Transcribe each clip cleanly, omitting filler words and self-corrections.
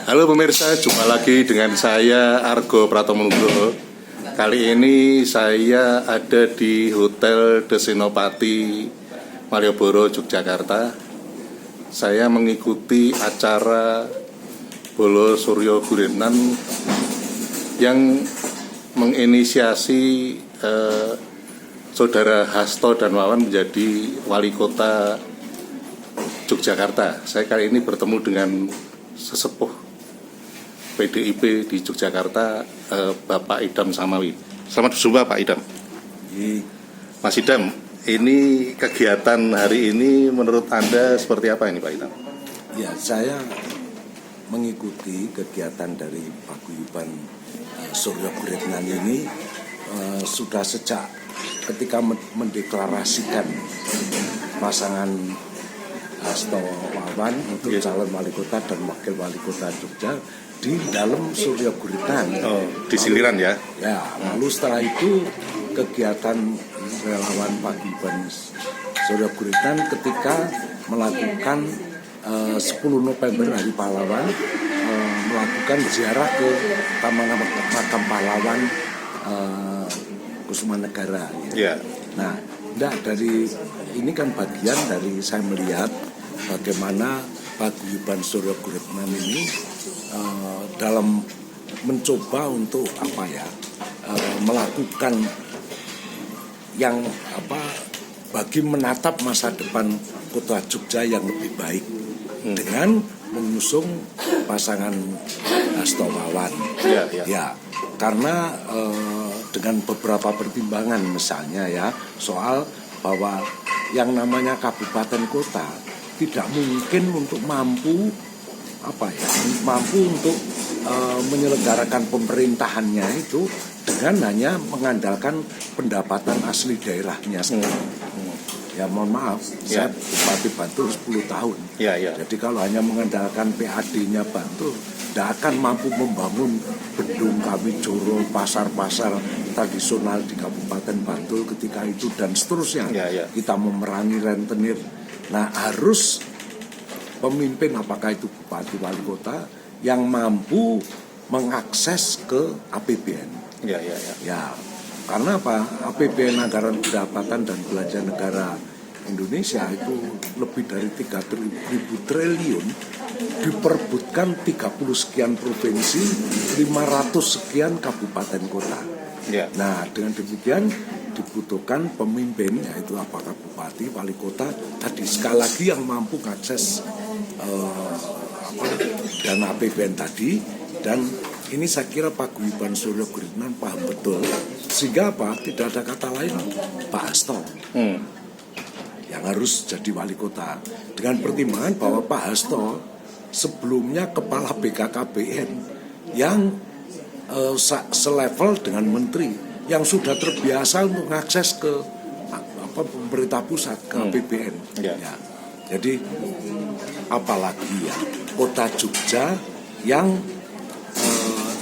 Halo pemirsa, jumpa lagi dengan saya Argo Pratomonugroho. Kali ini saya ada di Hotel The Senopati Malioboro, Yogyakarta. Saya mengikuti acara Bolo Suryo Guritnan yang menginisiasi Saudara Hasto dan Wawan menjadi wali kota Yogyakarta. Saya kali ini bertemu dengan sesepuh PDIP di Yogyakarta, Bapak Idam Samawi. Selamat berjumpa Pak Idam. Mas Idam, ini kegiatan hari ini menurut Anda seperti apa ini Pak Idam? Ya, saya mengikuti kegiatan dari paguyuban Suryo Guritnan ini sudah sejak ketika mendeklarasikan pasangan Hasto Wawan untuk calon wali kota dan wakil wali kota Jogja di dalam Suryo Guritnan. Oh, di sindiran ya? Ya, lalu setelah itu kegiatan relawan paguyuban Suryo Guritnan ketika melakukan 10 November Hari Pahlawan, melakukan ziarah ke Taman Makam Pahlawan Kusumanegara. Ya. Nah, dari ini kan bagian dari saya melihat bagaimana paguyuban Suryo Guritnan ini dalam mencoba untuk melakukan yang bagi menatap masa depan kota Jogja yang lebih baik dengan mengusung pasangan Hasto Wawan. Ya, karena dengan beberapa pertimbangan misalnya ya soal bahwa yang namanya kabupaten kota tidak mungkin untuk mampu untuk menyelenggarakan pemerintahannya itu dengan hanya mengandalkan pendapatan asli daerahnya sendiri. Ya mohon maaf, saya Bupati Bantul 10 tahun. Jadi kalau hanya mengandalkan PAD-nya Bantul, tidak akan mampu membangun bendung Kamijoro, pasar-pasar tradisional di Kabupaten Bantul ketika itu dan seterusnya. Kita memerangi rentenir. Nah, harus pemimpin apakah itu bupati wali kota yang mampu mengakses ke APBN. Ya, karena apa? APBN anggaran pendapatan dan belanja negara Indonesia itu lebih dari 3.000 triliun diperebutkan 30 sekian provinsi, 500 sekian kabupaten kota. Nah, dengan demikian dibutuhkan pemimpin, yaitu apakah bupati, wali kota, tadi sekali lagi yang mampu mengakses dana APBN tadi. Dan ini saya kira paguyuban Suryo Guritnan paham betul, sehingga tidak ada kata lain Pak Hasto yang harus jadi wali kota, dengan pertimbangan bahwa Pak Hasto sebelumnya kepala BKKBN yang selevel dengan menteri yang sudah terbiasa untuk mengakses ke pemerintah pusat, ke APBN. Jadi apalagi ya kota Jogja yang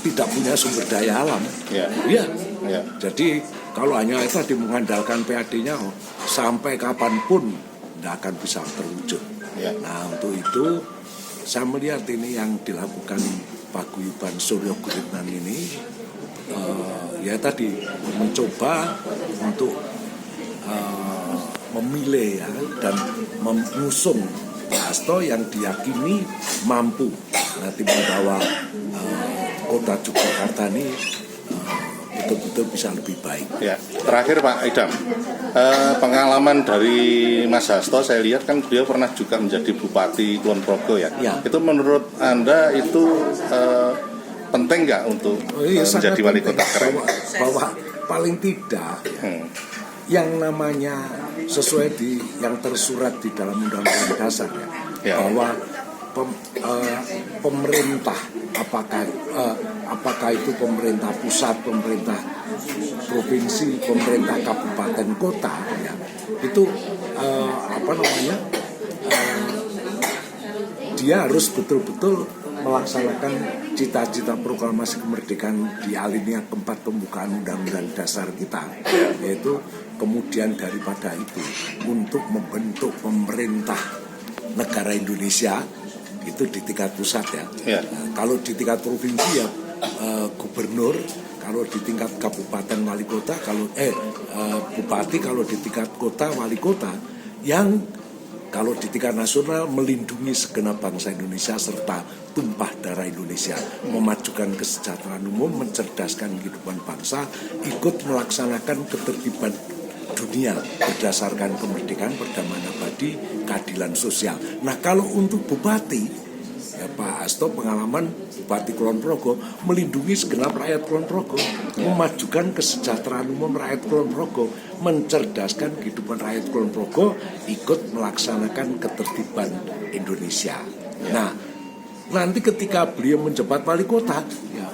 tidak punya sumber daya alam. Jadi kalau hanya itu mengandalkan PAD-nya sampai kapanpun tidak akan bisa terwujud. Nah, untuk itu saya melihat ini yang dilakukan paguyuban Suryo Guritnan ini ya tadi mencoba untuk memilih dan mengusung Hasto yang diyakini mampu nanti membawa kota Yogyakarta ini betul-betul bisa lebih baik. Terakhir Pak Idam, pengalaman dari Mas Hasto saya lihat kan beliau pernah juga menjadi Bupati Kulon Progo ya. Itu menurut Anda itu penting nggak untuk menjadi wali kota keren? Bahwa paling tidak yang namanya sesuai yang tersurat di dalam Undang-Undang Dasar bahwa pemerintah apakah itu pemerintah pusat, pemerintah provinsi, pemerintah kabupaten kota itu dia harus betul-betul melaksanakan cita-cita proklamasi kemerdekaan di alinea keempat pembukaan Undang-Undang Dasar kita, yaitu kemudian daripada itu untuk membentuk pemerintah negara Indonesia itu di tingkat pusat ya. Ya. Nah, kalau di tingkat provinsi ya gubernur, kalau di tingkat kabupaten wali kota, kalau bupati, kalau di tingkat kota wali kota, yang kalau di tingkat nasional melindungi segenap bangsa Indonesia serta tumpah darah Indonesia, memajukan kesejahteraan umum, mencerdaskan kehidupan bangsa, ikut melaksanakan ketertiban dunia berdasarkan kemerdekaan, perdamaian abadi, keadilan sosial. Nah, kalau untuk bupati, ya Pak Hasto pengalaman Bupati Kulon Progo melindungi segenap rakyat Kulon Progo, memajukan kesejahteraan umum rakyat Kulon Progo, mencerdaskan kehidupan rakyat Kulon Progo, ikut melaksanakan ketertiban Indonesia. Nah, nanti ketika beliau menjabat wali kota, ya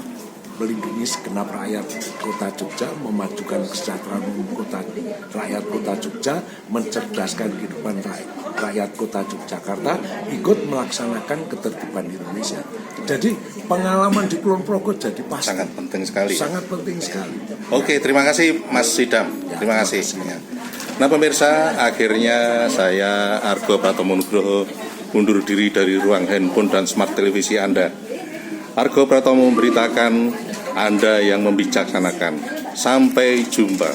melindungi segenap rakyat kota Jogja, memajukan kesejahteraan umum rakyat kota Jogja, mencerdaskan kehidupan rakyat kota Yogyakarta, ikut melaksanakan ketertiban Indonesia. Jadi pengalaman di Kulon Progo jadi pasti Sangat penting sekali. sangat penting sekali. Oke, terima kasih Mas Idam. Terima kasih. Nah pemirsa, akhirnya saya Argo Pratomo Nugroho mundur diri dari ruang handphone dan smart televisi Anda. Argo Pratomo memberitakan, Anda yang membijaksanakan. Sampai jumpa.